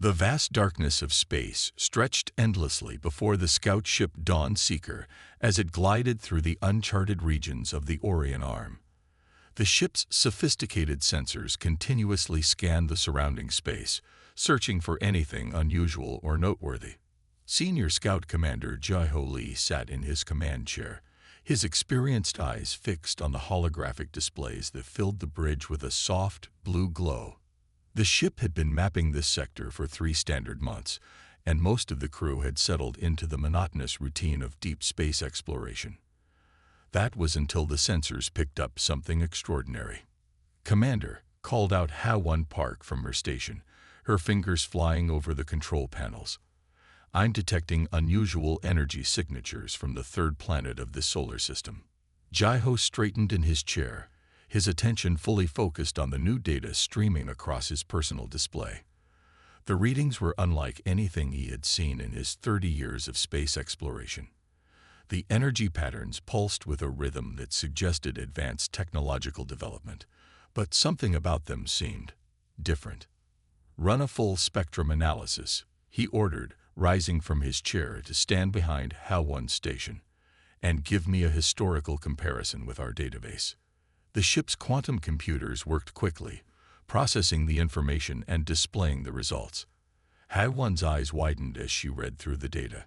The vast darkness of space stretched endlessly before the scout ship Dawn Seeker as it glided through the uncharted regions of the Orion Arm. The ship's sophisticated sensors continuously scanned the surrounding space, searching for anything unusual or noteworthy. Senior Scout Commander Jai-Ho Lee sat in his command chair, his experienced eyes fixed on the holographic displays that filled the bridge with a soft, blue glow. The ship had been mapping this sector for 3 standard months, and most of the crew had settled into the monotonous routine of deep space exploration. That was until the sensors picked up something extraordinary. "Commander," called out Ha-1 Park from her station, her fingers flying over the control panels. "I'm detecting unusual energy signatures from the 3rd planet of this solar system." Jai-Ho straightened in his chair, his attention fully focused on the new data streaming across his personal display. The readings were unlike anything he had seen in his 30 years of space exploration. The energy patterns pulsed with a rhythm that suggested advanced technological development, but something about them seemed different. "Run a full spectrum analysis," he ordered, rising from his chair to stand behind Ha-1's station, "and give me a historical comparison with our database." The ship's quantum computers worked quickly, processing the information and displaying the results. Ha-1's eyes widened as she read through the data.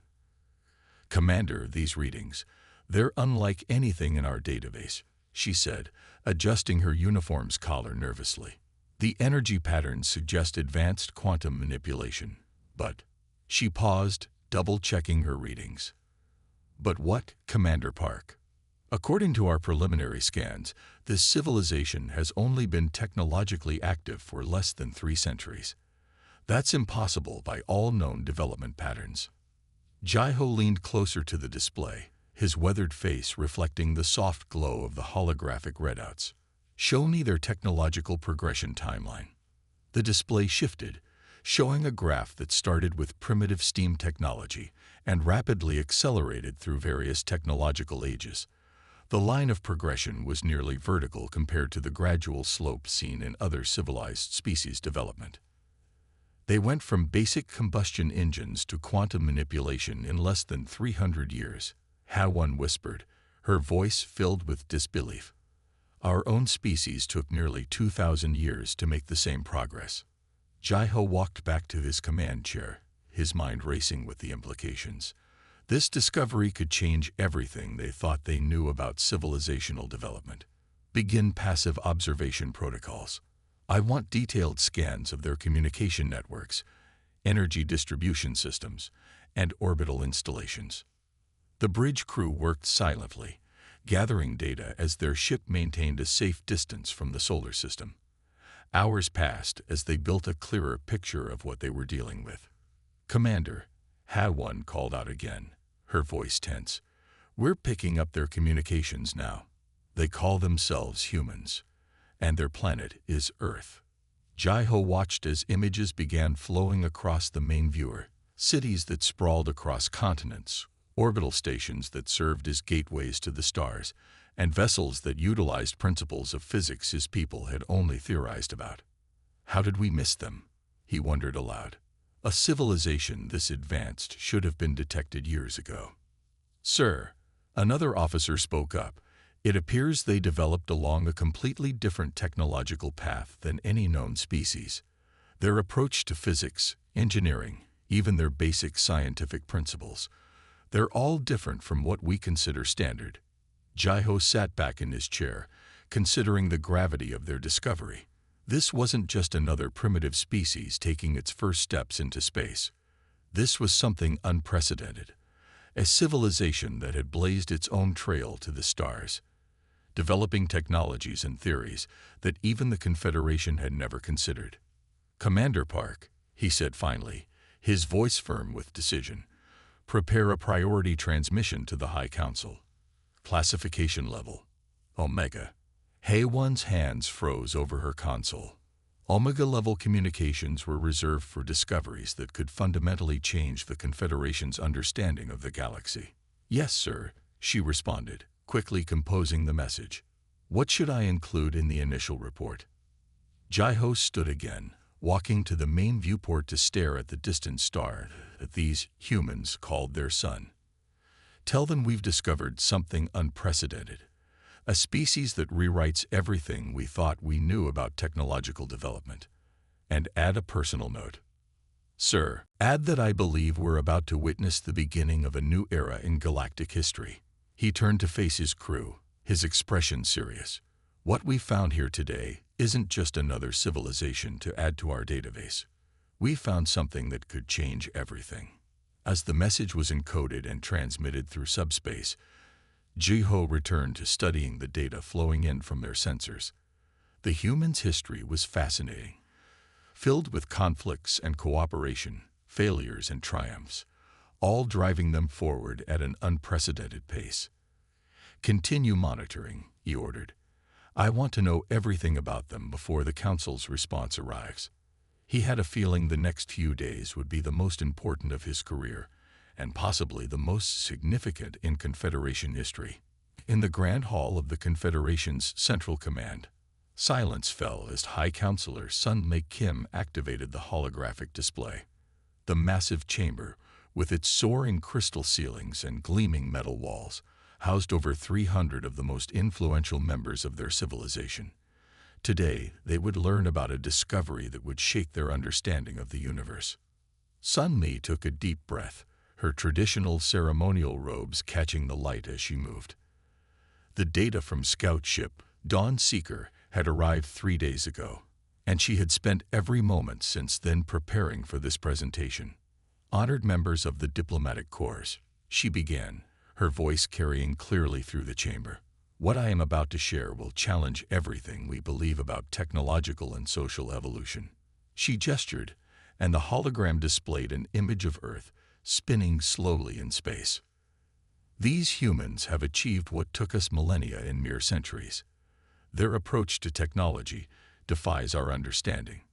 "Commander, these readings, they're unlike anything in our database," she said, adjusting her uniform's collar nervously. "The energy patterns suggest advanced quantum manipulation, but—" She paused, double-checking her readings. "But what, Commander Park? According to our preliminary scans, this civilization has only been technologically active for less than 3 centuries. That's impossible by all known development patterns." Jai-Ho leaned closer to the display, his weathered face reflecting the soft glow of the holographic readouts. "Show me their technological progression timeline." The display shifted, showing a graph that started with primitive steam technology and rapidly accelerated through various technological ages. The line of progression was nearly vertical compared to the gradual slope seen in other civilized species development. "They went from basic combustion engines to quantum manipulation in less than 300 years, Ha-1 whispered, her voice filled with disbelief. "Our own species took nearly 2,000 years to make the same progress." Jai-Ho walked back to his command chair, his mind racing with the implications. This discovery could change everything they thought they knew about civilizational development. "Begin passive observation protocols. I want detailed scans of their communication networks, energy distribution systems, and orbital installations." The bridge crew worked silently, gathering data as their ship maintained a safe distance from the solar system. Hours passed as they built a clearer picture of what they were dealing with. "Commander," Ha-1 called out again, her voice tense, "we're picking up their communications now. They call themselves humans, and their planet is Earth." Jai-Ho watched as images began flowing across the main viewer, cities that sprawled across continents, orbital stations that served as gateways to the stars, and vessels that utilized principles of physics his people had only theorized about. "How did we miss them?" he wondered aloud. "A civilization this advanced should have been detected years ago." "Sir," another officer spoke up, "it appears they developed along a completely different technological path than any known species. Their approach to physics, engineering, even their basic scientific principles, they're all different from what we consider standard." Jai-Ho sat back in his chair, considering the gravity of their discovery. This wasn't just another primitive species taking its first steps into space. This was something unprecedented, a civilization that had blazed its own trail to the stars, developing technologies and theories that even the Confederation had never considered. "Commander Park," he said finally, his voice firm with decision, "prepare a priority transmission to the High Council. Classification level: Omega." Ha-1's hands froze over her console. Omega-level communications were reserved for discoveries that could fundamentally change the Confederation's understanding of the galaxy. "Yes, sir," she responded, quickly composing the message. "What should I include in the initial report?" Jai-Ho stood again, walking to the main viewport to stare at the distant star that these humans called their sun. "Tell them we've discovered something unprecedented, a species that rewrites everything we thought we knew about technological development. And add a personal note. Sir, add that I believe we're about to witness the beginning of a new era in galactic history." He turned to face his crew, his expression serious. "What we found here today isn't just another civilization to add to our database. We found something that could change everything." As the message was encoded and transmitted through subspace, Jiho returned to studying the data flowing in from their sensors. The humans' history was fascinating, filled with conflicts and cooperation, failures and triumphs, all driving them forward at an unprecedented pace. "Continue monitoring," he ordered. "I want to know everything about them before the Council's response arrives." He had a feeling the next few days would be the most important of his career, and possibly the most significant in Confederation history. In the Grand Hall of the Confederation's Central Command, silence fell as High Counselor Sun Mei Kim activated the holographic display. The massive chamber, with its soaring crystal ceilings and gleaming metal walls, housed over 300 of the most influential members of their civilization. Today, they would learn about a discovery that would shake their understanding of the universe. Sun Mi took a deep breath, her traditional ceremonial robes catching the light as she moved. The data from scout ship Dawn Seeker had arrived 3 days ago, and she had spent every moment since then preparing for this presentation. "Honored members of the diplomatic corps," she began, her voice carrying clearly through the chamber. "What I am about to share will challenge everything we believe about technological and social evolution." She gestured, and the hologram displayed an image of Earth spinning slowly in space. "These humans have achieved what took us millennia in mere centuries. Their approach to technology defies our understanding."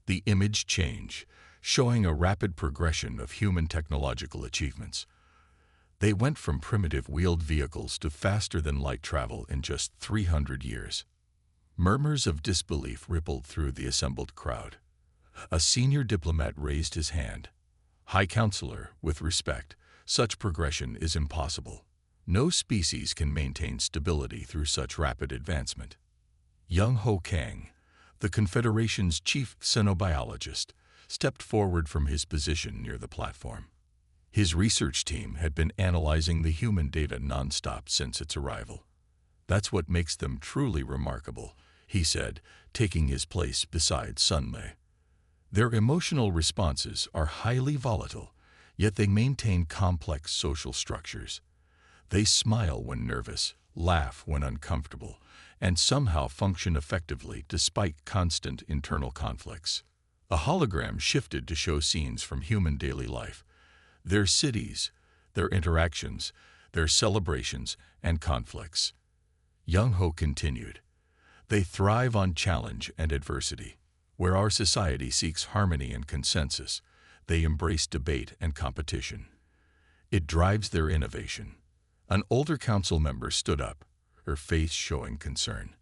The image changed, showing a rapid progression of human technological achievements. They went from primitive wheeled vehicles to faster-than-light travel in just 300 years. Murmurs of disbelief rippled through the assembled crowd. A senior diplomat raised his hand. "High Counselor, with respect, such progression is impossible. No species can maintain stability through such rapid advancement." Young Ho Kang, the Confederation's chief xenobiologist, stepped forward from his position near the platform. His research team had been analyzing the human data nonstop since its arrival. "That's what makes them truly remarkable," he said, taking his place beside Sun Mei. "Their emotional responses are highly volatile, yet they maintain complex social structures. They smile when nervous, laugh when uncomfortable, and somehow function effectively despite constant internal conflicts." A hologram shifted to show scenes from human daily life, their cities, their interactions, their celebrations, and conflicts. Young Ho continued, "They thrive on challenge and adversity. Where our society seeks harmony and consensus, they embrace debate and competition. It drives their innovation." An older council member stood up, her face showing concern.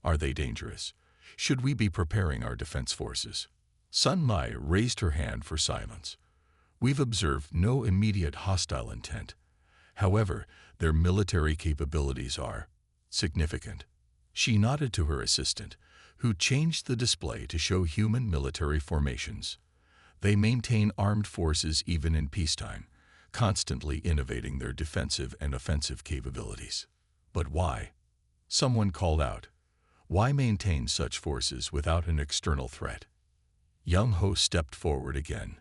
"Are they dangerous? Should we be preparing our defense forces?" Sun Mai raised her hand for silence. "We've observed no immediate hostile intent. However, their military capabilities are significant." She nodded to her assistant, who changed the display to show human military formations. They maintain armed forces even in peacetime, constantly innovating their defensive and offensive capabilities. "But why?" Someone called out. "Why maintain such forces without an external threat?" Young Ho stepped forward again.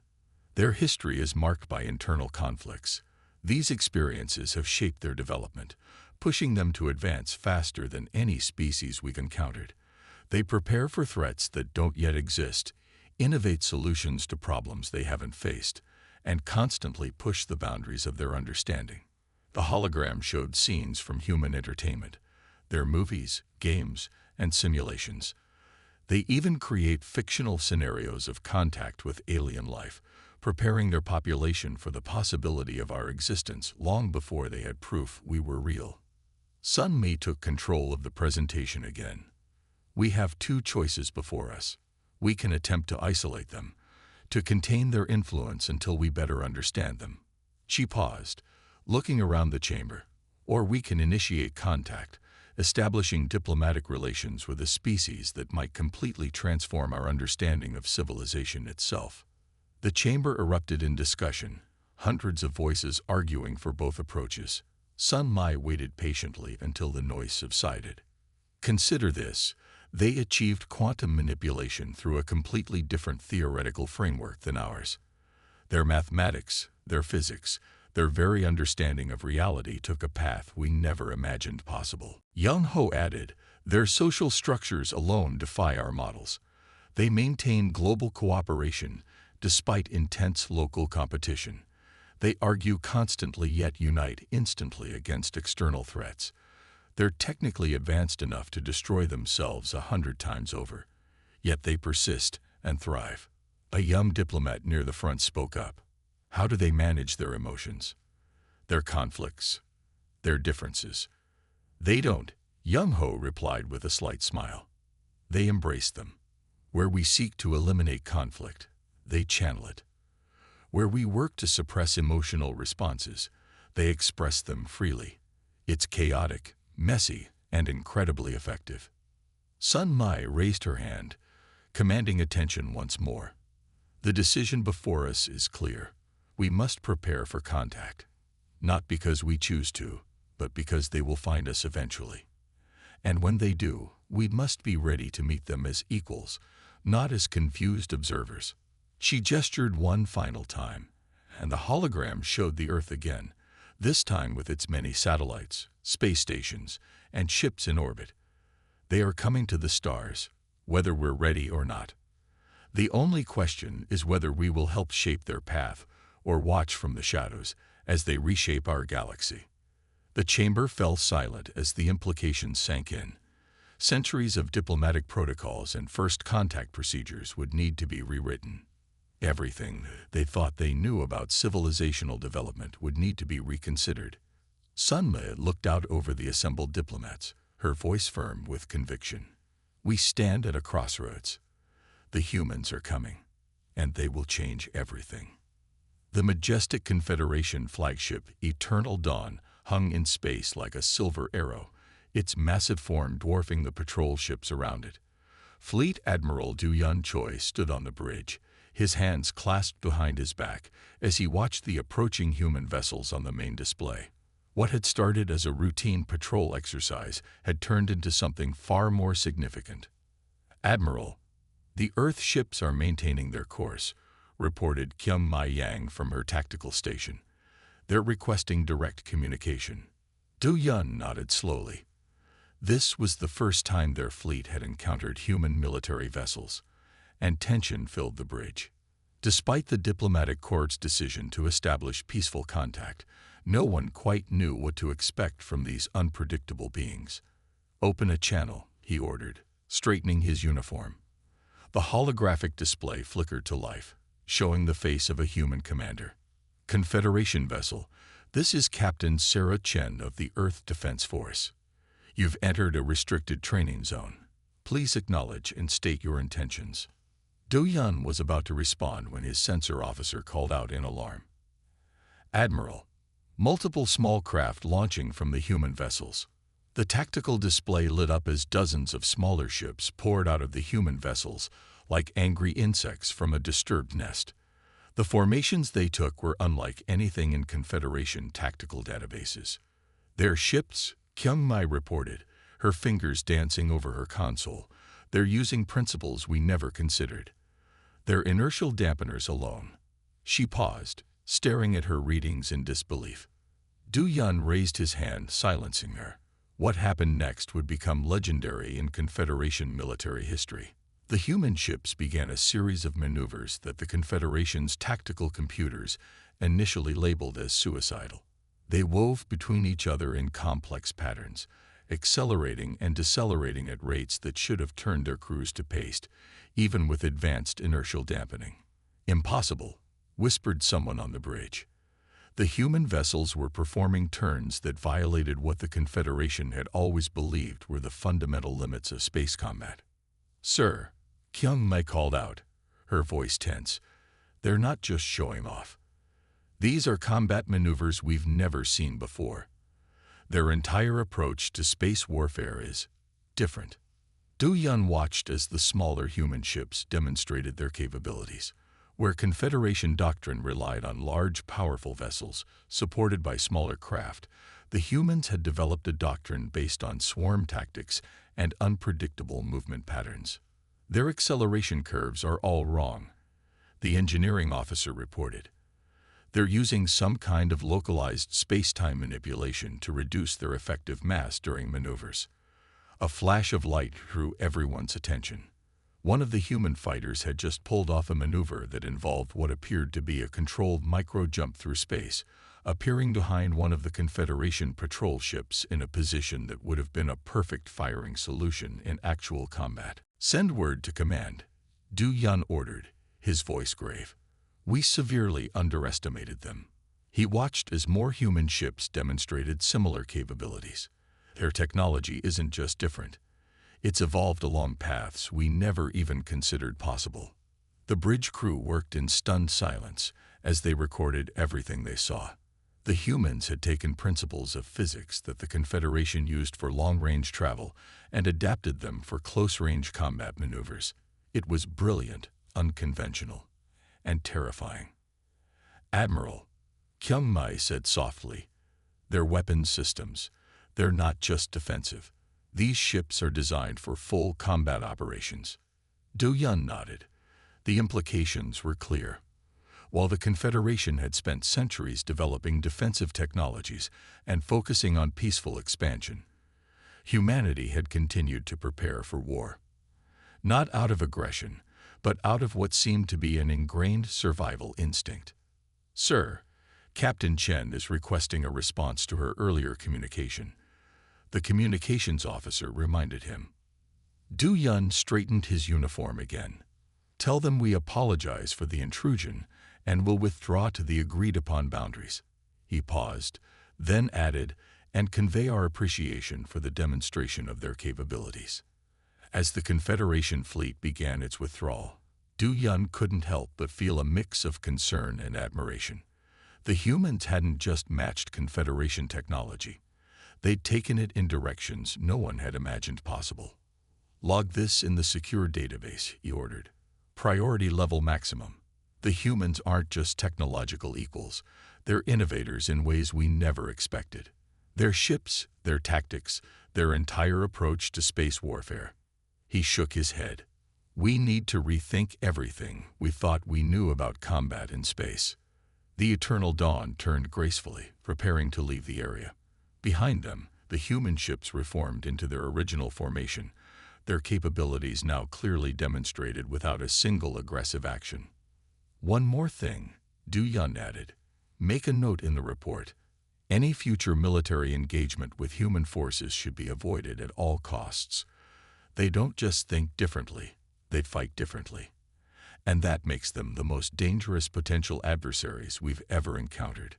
"Their history is marked by internal conflicts. These experiences have shaped their development, pushing them to advance faster than any species we've encountered. They prepare for threats that don't yet exist, innovate solutions to problems they haven't faced, and constantly push the boundaries of their understanding." The hologram showed scenes from human entertainment, their movies, games, and simulations. They even create fictional scenarios of contact with alien life, preparing their population for the possibility of our existence long before they had proof we were real. Sun Mi took control of the presentation again. "We have 2 choices before us. We can attempt to isolate them, to contain their influence until we better understand them. She paused, looking around the chamber. Or we can initiate contact, establishing diplomatic relations with a species that might completely transform our understanding of civilization itself. The chamber erupted in discussion, hundreds of voices arguing for both approaches. Sun Mai waited patiently until the noise subsided. Consider this. They achieved quantum manipulation through a completely different theoretical framework than ours. Their mathematics, their physics, their very understanding of reality took a path we never imagined possible. Young Ho added, their social structures alone defy our models. They maintain global cooperation despite intense local competition. They argue constantly yet unite instantly against external threats. They're technically advanced enough to destroy themselves 100 times over. Yet they persist and thrive. A young diplomat near the front spoke up. How do they manage their emotions, their conflicts, their differences? They don't, Young Ho replied with a slight smile. They embrace them. Where we seek to eliminate conflict, they channel it. Where we work to suppress emotional responses, they express them freely. It's chaotic, messy, and incredibly effective. Sun Mai raised her hand, commanding attention once more. The decision before us is clear. We must prepare for contact, not because we choose to, but because they will find us eventually. And when they do, we must be ready to meet them as equals, not as confused observers. She gestured one final time, and the hologram showed the Earth again, this time with its many satellites, space stations, and ships in orbit. They are coming to the stars, whether we're ready or not. The only question is whether we will help shape their path or watch from the shadows as they reshape our galaxy. The chamber fell silent as the implications sank in. Centuries of diplomatic protocols and first contact procedures would need to be rewritten. Everything they thought they knew about civilizational development would need to be reconsidered. Sun Mai looked out over the assembled diplomats, her voice firm with conviction. We stand at a crossroads. The humans are coming, and they will change everything. The majestic Confederation flagship, Eternal Dawn, hung in space like a silver arrow, its massive form dwarfing the patrol ships around it. Fleet Admiral Du Yun Choi stood on the bridge, his hands clasped behind his back as he watched the approaching human vessels on the main display. What had started as a routine patrol exercise had turned into something far more significant. Admiral, the Earth ships are maintaining their course, reported Kim My-yang from her tactical station. They're requesting direct communication. Du Yun nodded slowly. This was the first time their fleet had encountered human military vessels, and tension filled the bridge. Despite the diplomatic corps' decision to establish peaceful contact, no one quite knew what to expect from these unpredictable beings. Open a channel, he ordered, straightening his uniform. The holographic display flickered to life, showing the face of a human commander. Confederation vessel, this is Captain Sarah Chen of the Earth Defense Force. You've entered a restricted training zone. Please acknowledge and state your intentions. Du Yun was about to respond when his sensor officer called out in alarm. Admiral, multiple small craft launching from the human vessels. The tactical display lit up as dozens of smaller ships poured out of the human vessels like angry insects from a disturbed nest. The formations they took were unlike anything in Confederation tactical databases. They're ships, Kyung Mai reported, her fingers dancing over her console. They're using principles we never considered. They're inertial dampeners alone. She paused, staring at her readings in disbelief. Du Yun raised his hand, silencing her. What happened next would become legendary in Confederation military history. The human ships began a series of maneuvers that the Confederation's tactical computers initially labeled as suicidal. They wove between each other in complex patterns, accelerating and decelerating at rates that should have turned their crews to paste, even with advanced inertial dampening. Impossible, whispered someone on the bridge. The human vessels were performing turns that violated what the Confederation had always believed were the fundamental limits of space combat. Sir, Kyung-Mai called out, her voice tense. They're not just showing off. These are combat maneuvers we've never seen before. Their entire approach to space warfare is different. Du-Yun watched as the smaller human ships demonstrated their capabilities. Where Confederation doctrine relied on large, powerful vessels supported by smaller craft, the humans had developed a doctrine based on swarm tactics and unpredictable movement patterns. Their acceleration curves are all wrong, the engineering officer reported. They're using some kind of localized space-time manipulation to reduce their effective mass during maneuvers. A flash of light drew everyone's attention. One of the human fighters had just pulled off a maneuver that involved what appeared to be a controlled micro-jump through space, appearing behind one of the Confederation patrol ships in a position that would have been a perfect firing solution in actual combat. "Send word to command," Du-Yun ordered, his voice grave. "We severely underestimated them." He watched as more human ships demonstrated similar capabilities. Their technology isn't just different. It's evolved along paths we never even considered possible. The bridge crew worked in stunned silence as they recorded everything they saw. The humans had taken principles of physics that the Confederation used for long-range travel and adapted them for close-range combat maneuvers. It was brilliant, unconventional, and terrifying. "Admiral," Kyung-Mai said softly, "their weapons systems, they're not just defensive. These ships are designed for full combat operations." Du-Yun nodded. The implications were clear. While the Confederation had spent centuries developing defensive technologies and focusing on peaceful expansion, humanity had continued to prepare for war. Not out of aggression, but out of what seemed to be an ingrained survival instinct. "Sir, Captain Chen is requesting a response to her earlier communication," the communications officer reminded him. Du-Yun straightened his uniform again. "Tell them we apologize for the intrusion and will withdraw to the agreed-upon boundaries." He paused, then added, "and convey our appreciation for the demonstration of their capabilities." As the Confederation fleet began its withdrawal, Du-Yun couldn't help but feel a mix of concern and admiration. The humans hadn't just matched Confederation technology. They'd taken it in directions no one had imagined possible. "Log this in the secure database," he ordered. "Priority level maximum." The humans aren't just technological equals. They're innovators in ways we never expected. Their ships, their tactics, their entire approach to space warfare. He shook his head. "We need to rethink everything we thought we knew about combat in space." The Eternal Dawn turned gracefully, preparing to leave the area. Behind them, the human ships reformed into their original formation, their capabilities now clearly demonstrated without a single aggressive action. "One more thing," Du-Yun added. "Make a note in the report. Any future military engagement with human forces should be avoided at all costs. They don't just think differently, they fight differently. And that makes them the most dangerous potential adversaries we've ever encountered."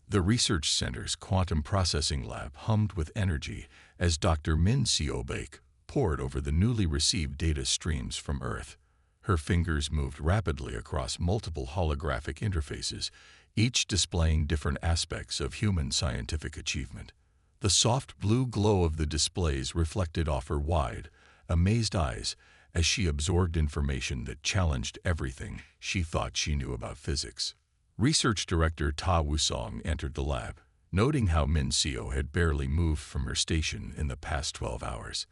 The research center's quantum processing lab hummed with energy as Dr. Min Seo-baek pored over the newly received data streams from Earth. Her fingers moved rapidly across multiple holographic interfaces, each displaying different aspects of human scientific achievement. The soft blue glow of the displays reflected off her wide, amazed eyes as she absorbed information that challenged everything she thought she knew about physics. Research Director Ta Wusong entered the lab, noting how Min Seo had barely moved from her station in the past 12 hours.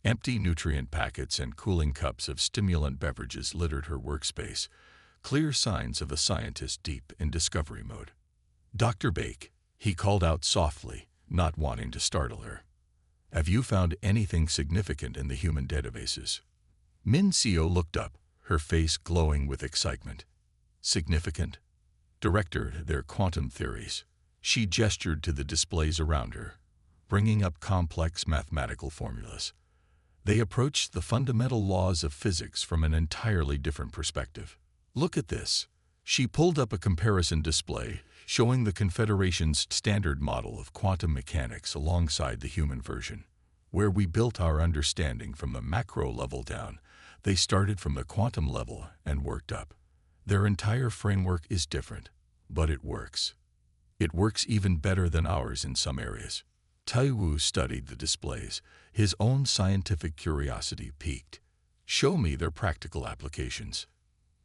Empty nutrient packets and cooling cups of stimulant beverages littered her workspace, clear signs of a scientist deep in discovery mode. "Dr. Baek," he called out softly, not wanting to startle her. "Have you found anything significant in the human databases?" Min Seo looked up, her face glowing with excitement. "Significant?" "Director, their quantum theories." She gestured to the displays around her, bringing up complex mathematical formulas. They approached the fundamental laws of physics from an entirely different perspective. "Look at this." She pulled up a comparison display showing the Confederation's standard model of quantum mechanics alongside the human version. "Where we built our understanding from the macro level down, They started from the quantum level and worked up. Their entire framework is different, but it works. It works even better than ours in some areas. Taiwu studied the displays. His own scientific curiosity piqued. Show me their practical applications.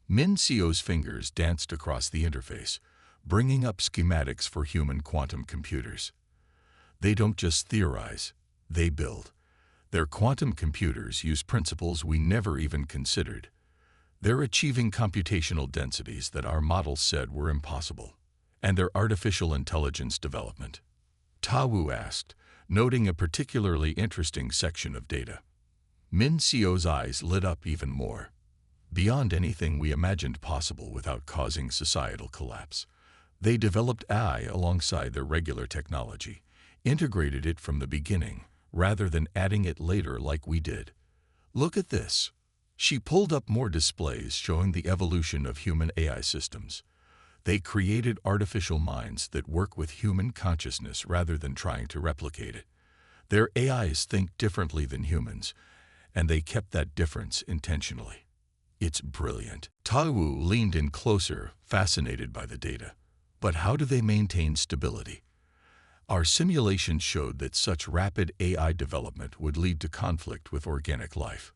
Min Sio's fingers danced across the interface, bringing up schematics for human quantum computers. They don't just theorize, they build. Their quantum computers use principles we never even considered. They're achieving computational densities that our models said were impossible. And their artificial intelligence development. Tawu asked, noting a particularly interesting section of data. Min Sio's eyes lit up even more. Beyond anything we imagined possible without causing societal collapse. They developed AI alongside their regular technology, integrated it from the beginning, rather than adding it later like we did. Look at this. She pulled up more displays showing the evolution of human AI systems. They created artificial minds that work with human consciousness rather than trying to replicate it. Their AIs think differently than humans, and they kept that difference intentionally. It's brilliant. Tawu leaned in closer, fascinated by the data. But how do they maintain stability? Our simulations showed that such rapid AI development would lead to conflict with organic life.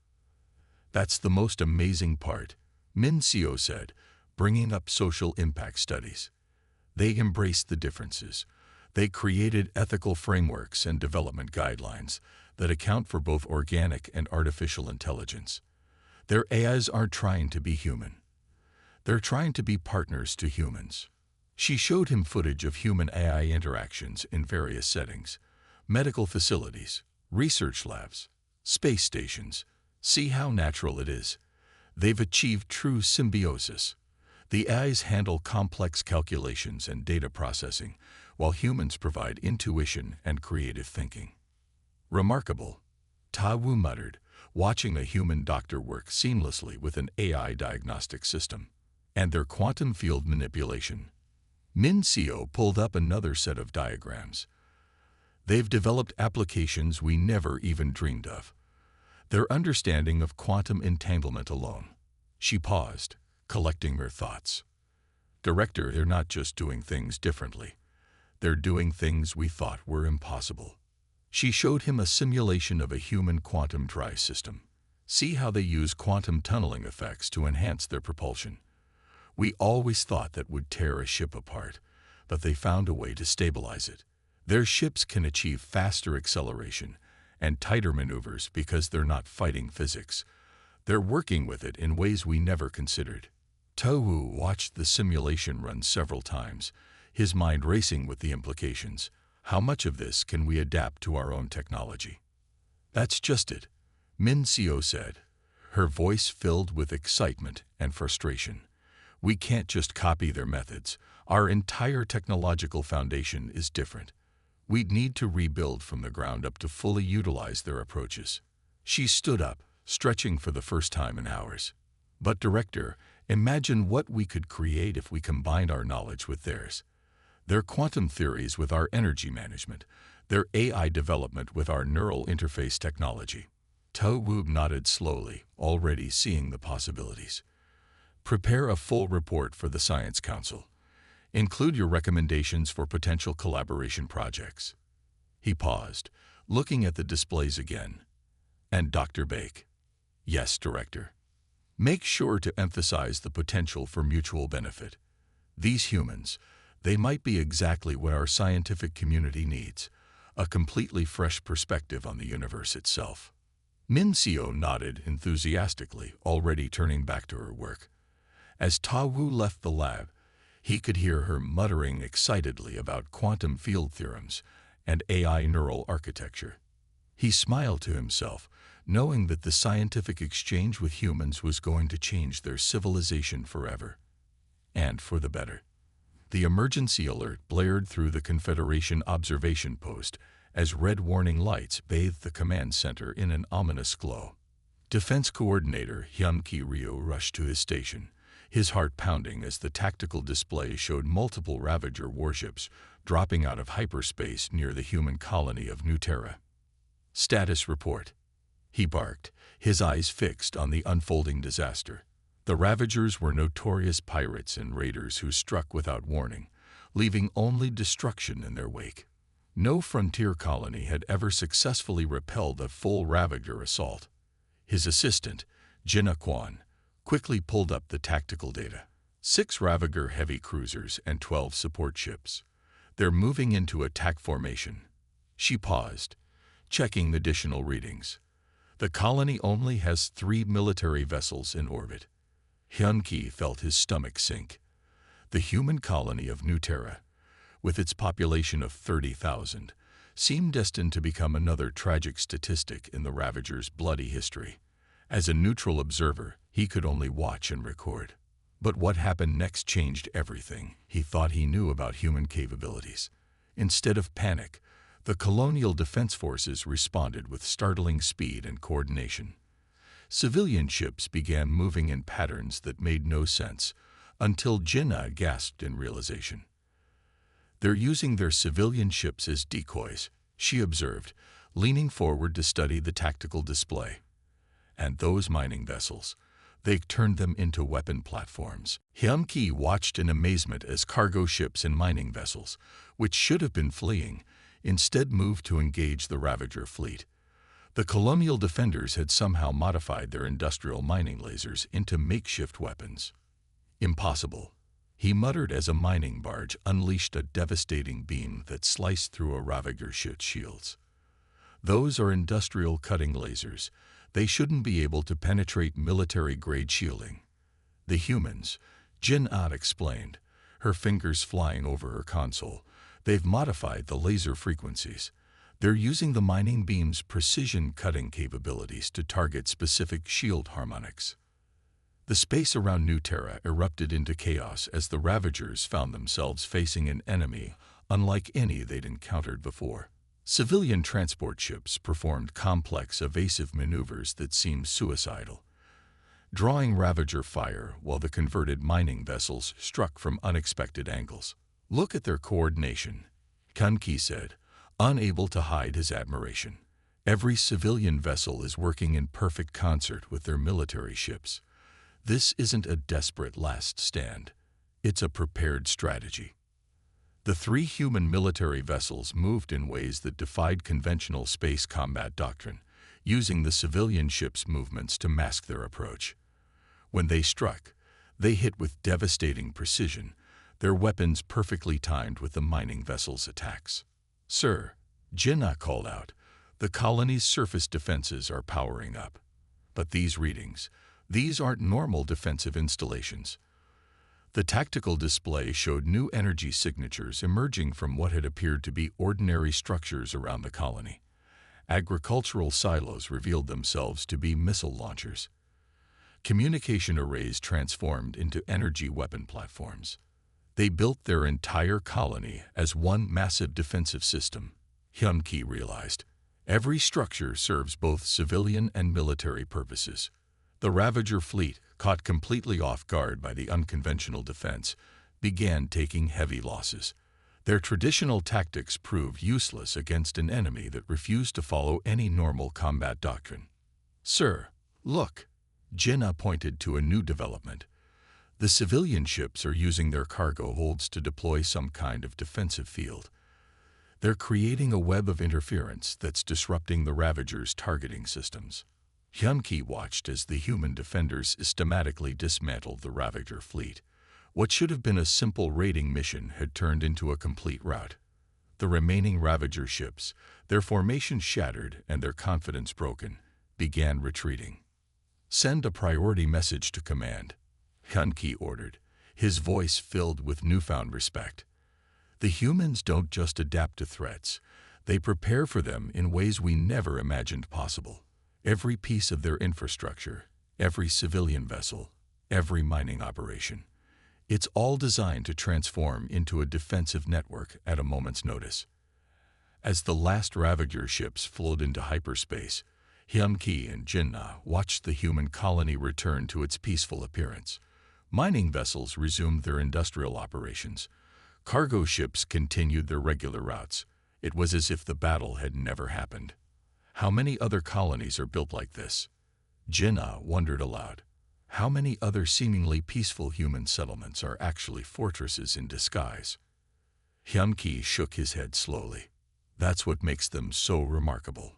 That's the most amazing part, Min Sio said, bringing up social impact studies. They embraced the differences. They created ethical frameworks and development guidelines that account for both organic and artificial intelligence. Their AIs aren't trying to be human. They're trying to be partners to humans. She showed him footage of human AI interactions in various settings: medical facilities, research labs, space stations. See how natural it is. They've achieved true symbiosis. The AIs handle complex calculations and data processing, while humans provide intuition and creative thinking. Remarkable, Tawu muttered, watching a human doctor work seamlessly with an AI diagnostic system. And their quantum field manipulation. Min Sio pulled up another set of diagrams. They've developed applications we never even dreamed of. Their understanding of quantum entanglement alone. She paused, collecting her thoughts. Director, they're not just doing things differently. They're doing things we thought were impossible. She showed him a simulation of a human quantum drive system. See how they use quantum tunneling effects to enhance their propulsion. We always thought that would tear a ship apart, but they found a way to stabilize it. Their ships can achieve faster acceleration and tighter maneuvers because they're not fighting physics. They're working with it in ways we never considered. Tawu watched the simulation run several times, his mind racing with the implications. How much of this can we adapt to our own technology? That's just it, Min Sio said, her voice filled with excitement and frustration. We can't just copy their methods. Our entire technological foundation is different. We'd need to rebuild from the ground up to fully utilize their approaches. She stood up, stretching for the first time in hours. But Director, imagine what we could create if we combined our knowledge with theirs. Their quantum theories with our energy management, their AI development with our neural interface technology. Tawu nodded slowly, already seeing the possibilities. Prepare a full report for the Science Council. Include your recommendations for potential collaboration projects. He paused, looking at the displays again. And Dr. Bake. Yes, Director. Make sure to emphasize the potential for mutual benefit. These humans, they might be exactly what our scientific community needs, a completely fresh perspective on the universe itself. Min Sio nodded enthusiastically, already turning back to her work. As Tawu left the lab, he could hear her muttering excitedly about quantum field theorems and AI neural architecture. He smiled to himself, knowing that the scientific exchange with humans was going to change their civilization forever. And for the better. The emergency alert blared through the Confederation observation post as red warning lights bathed the command center in an ominous glow. Defense Coordinator Hyun-Ki Ryo rushed to his station, his heart pounding as the tactical display showed multiple Ravager warships dropping out of hyperspace near the human colony of New Terra. Status report. he barked, his eyes fixed on the unfolding disaster. The Ravagers were notorious pirates and raiders who struck without warning, leaving only destruction in their wake. No frontier colony had ever successfully repelled a full Ravager assault. His assistant, Jinnah Kwan, quickly pulled up the tactical data. 6 Ravager heavy cruisers and 12 support ships. They're moving into attack formation. She paused, checking the additional readings. The colony only has 3 military vessels in orbit. Hyun-Ki felt his stomach sink. The human colony of New Terra, with its population of 30,000, seemed destined to become another tragic statistic in the Ravager's bloody history. As a neutral observer, he could only watch and record. But what happened next changed everything. He thought he knew about human capabilities. Instead of panic, the colonial defense forces responded with startling speed and coordination. Civilian ships began moving in patterns that made no sense, until Jinnah gasped in realization. They're using their civilian ships as decoys, she observed, leaning forward to study the tactical display. And those mining vessels, they turned them into weapon platforms. Hyun-Ki watched in amazement as cargo ships and mining vessels, which should have been fleeing, instead moved to engage the Ravager fleet. The colonial defenders had somehow modified their industrial mining lasers into makeshift weapons. Impossible, he muttered as a mining barge unleashed a devastating beam that sliced through a Ravager ship's shields. Those are industrial cutting lasers. They shouldn't be able to penetrate military-grade shielding. The humans, Jinnah explained, her fingers flying over her console. They've modified the laser frequencies. They're using the mining beam's precision cutting capabilities to target specific shield harmonics. The space around New Terra erupted into chaos as the Ravagers found themselves facing an enemy unlike any they'd encountered before. Civilian transport ships performed complex evasive maneuvers that seemed suicidal, drawing Ravager fire while the converted mining vessels struck from unexpected angles. "Look at their coordination," Hyun-Ki said, unable to hide his admiration. "Every civilian vessel is working in perfect concert with their military ships. This isn't a desperate last stand. It's a prepared strategy." The 3 human military vessels moved in ways that defied conventional space combat doctrine, using the civilian ships' movements to mask their approach. When they struck, they hit with devastating precision, their weapons perfectly timed with the mining vessels' attacks. "Sir," Jinnah called out, "the colony's surface defenses are powering up. But these readings, these aren't normal defensive installations." The tactical display showed new energy signatures emerging from what had appeared to be ordinary structures around the colony. Agricultural silos revealed themselves to be missile launchers. Communication arrays transformed into energy weapon platforms. They built their entire colony as one massive defensive system. Hyun-Ki realized, every structure serves both civilian and military purposes. The Ravager fleet, caught completely off guard by the unconventional defense, began taking heavy losses. Their traditional tactics proved useless against an enemy that refused to follow any normal combat doctrine. "Sir, look," Jinnah pointed to a new development. "The civilian ships are using their cargo holds to deploy some kind of defensive field. They're creating a web of interference that's disrupting the Ravagers' targeting systems." Hyun-Ki watched as the human defenders systematically dismantled the Ravager fleet. What should have been a simple raiding mission had turned into a complete rout. The remaining Ravager ships, their formation shattered and their confidence broken, began retreating. "Send a priority message to command," Hyun-Ki ordered, his voice filled with newfound respect. "The humans don't just adapt to threats, they prepare for them in ways we never imagined possible. Every piece of their infrastructure, every civilian vessel, every mining operation, it's all designed to transform into a defensive network at a moment's notice." As the last Ravager ships flowed into hyperspace, Hyun-Ki and Jinnah watched the human colony return to its peaceful appearance. Mining vessels resumed their industrial operations. Cargo ships continued their regular routes. It was as if the battle had never happened. How many other colonies are built like this? Jinnah wondered aloud. How many other seemingly peaceful human settlements are actually fortresses in disguise? Hyun-Ki shook his head slowly. That's what makes them so remarkable.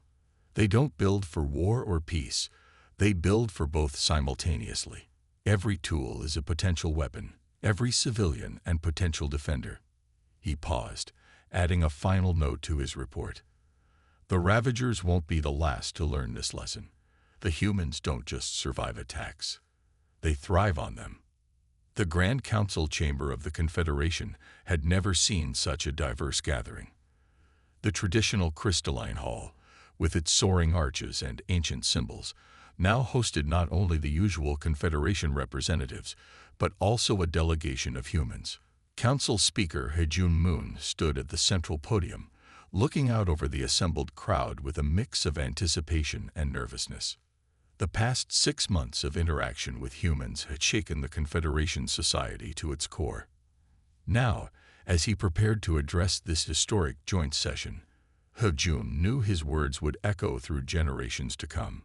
They don't build for war or peace. They build for both simultaneously. Every tool is a potential weapon, every civilian and potential defender. He paused, adding a final note to his report. The Ravagers won't be the last to learn this lesson. The humans don't just survive attacks. They thrive on them. The Grand Council chamber of the Confederation had never seen such a diverse gathering. The traditional crystalline hall, with its soaring arches and ancient symbols, now hosted not only the usual Confederation representatives, but also a delegation of humans. Council Speaker Hejun Moon stood at the central podium, looking out over the assembled crowd with a mix of anticipation and nervousness. The past 6 months of interaction with humans had shaken the Confederation society to its core. Now, as he prepared to address this historic joint session, Hejun knew his words would echo through generations to come.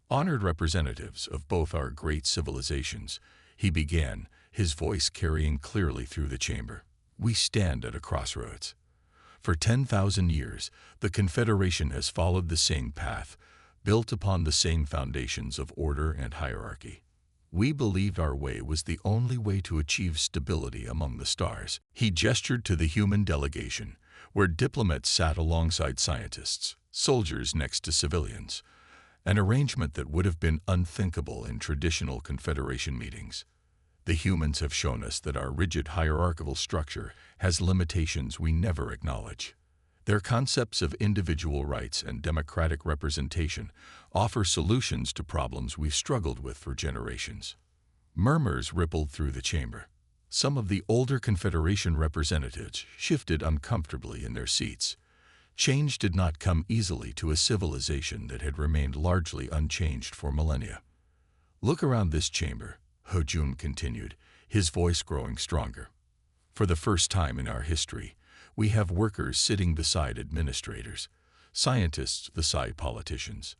Honored representatives of both our great civilizations, he began, his voice carrying clearly through the chamber. We stand at a crossroads. For 10,000 years, the Confederation has followed the same path, built upon the same foundations of order and hierarchy. We believed our way was the only way to achieve stability among the stars. He gestured to the human delegation, where diplomats sat alongside scientists, soldiers next to civilians, an arrangement that would have been unthinkable in traditional Confederation meetings. The humans have shown us that our rigid hierarchical structure has limitations we never acknowledge. Their concepts of individual rights and democratic representation offer solutions to problems we've struggled with for generations. Murmurs rippled through the chamber. Some of the older Confederation representatives shifted uncomfortably in their seats. Change did not come easily to a civilization that had remained largely unchanged for millennia. Look around this chamber, Hejun continued, his voice growing stronger. For the first time in our history, we have workers sitting beside administrators, scientists beside politicians.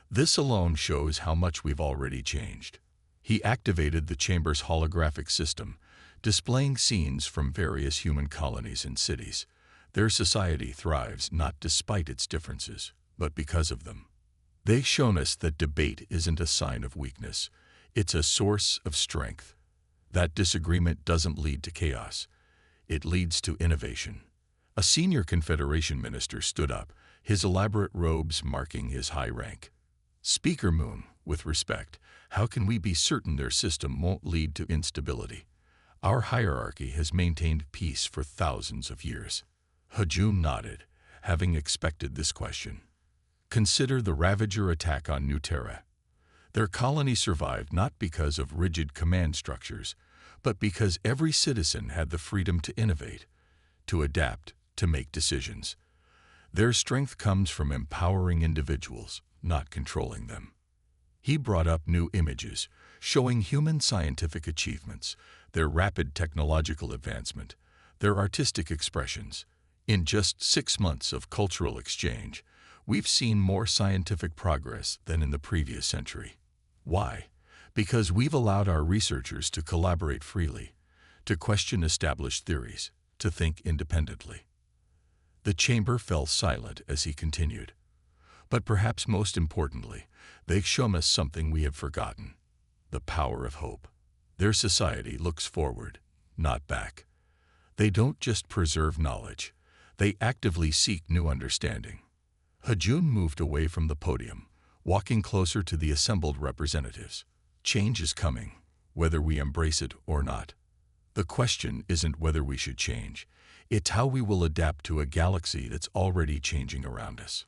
This alone shows how much we've already changed. He activated the chamber's holographic system, displaying scenes from various human colonies and cities. Their society thrives not despite its differences, but because of them. They've shown us that debate isn't a sign of weakness. It's a source of strength. That disagreement doesn't lead to chaos. It leads to innovation. A senior Confederation minister stood up, his elaborate robes marking his high rank. Speaker Moon, with respect, how can we be certain their system won't lead to instability? Our hierarchy has maintained peace for thousands of years. Hejun nodded, having expected this question. Consider the Ravager attack on New Terra. Their colony survived not because of rigid command structures, but because every citizen had the freedom to innovate, to adapt, to make decisions. Their strength comes from empowering individuals, not controlling them. He brought up new images, showing human scientific achievements, their rapid technological advancement, their artistic expressions. In just 6 months of cultural exchange, we've seen more scientific progress than in the previous century. Why? Because we've allowed our researchers to collaborate freely, to question established theories, to think independently. The chamber fell silent as he continued. But perhaps most importantly, they've shown us something we have forgotten: the power of hope. Their society looks forward, not back. They don't just preserve knowledge, they actively seek new understanding. Hejun moved away from the podium, walking closer to the assembled representatives. Change is coming, whether we embrace it or not. The question isn't whether we should change, it's how we will adapt to a galaxy that's already changing around us.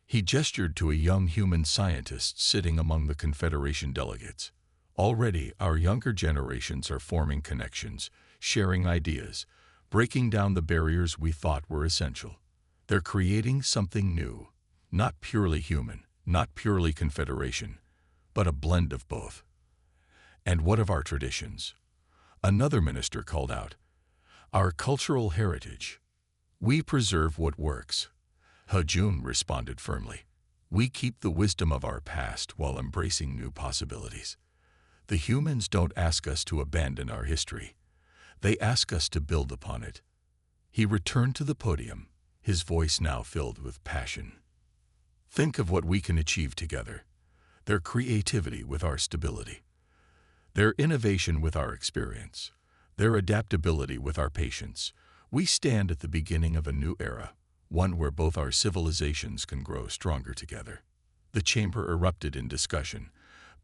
He gestured to a young human scientist sitting among the Confederation delegates. Already, our younger generations are forming connections, sharing ideas, breaking down the barriers we thought were essential. They're creating something new, not purely human, not purely Confederation, but a blend of both. And what of our traditions? Another minister called out. Our cultural heritage. We preserve what works. Hejun responded firmly. We keep the wisdom of our past while embracing new possibilities. The humans don't ask us to abandon our history. They ask us to build upon it. He returned to the podium, his voice now filled with passion. Think of what we can achieve together. Their creativity with our stability. Their innovation with our experience. Their adaptability with our patience. We stand at the beginning of a new era, one where both our civilizations can grow stronger together. The chamber erupted in discussion,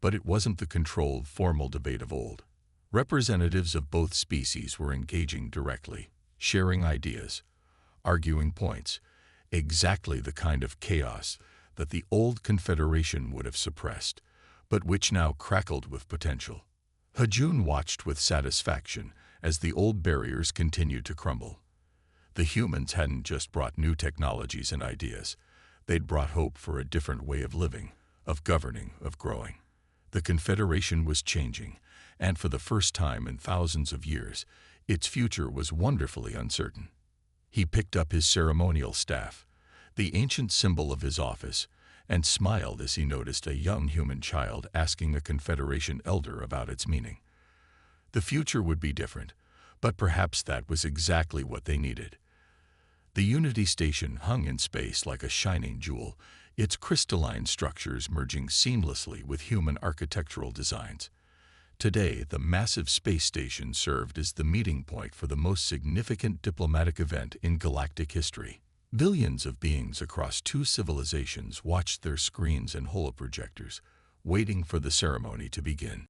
but it wasn't the controlled, formal debate of old. Representatives of both species were engaging directly, sharing ideas, arguing points, exactly the kind of chaos that the old Confederation would have suppressed, but which now crackled with potential. Hajun watched with satisfaction as the old barriers continued to crumble. The humans hadn't just brought new technologies and ideas, they'd brought hope for a different way of living, of governing, of growing. The Confederation was changing, and for the first time in thousands of years, its future was wonderfully uncertain. He picked up his ceremonial staff, the ancient symbol of his office, and smiled as he noticed a young human child asking a Confederation elder about its meaning. The future would be different, but perhaps that was exactly what they needed. The Unity Station hung in space like a shining jewel, its crystalline structures merging seamlessly with human architectural designs. Today, the massive space station served as the meeting point for the most significant diplomatic event in galactic history. Billions of beings across two civilizations watched their screens and holoprojectors, waiting for the ceremony to begin.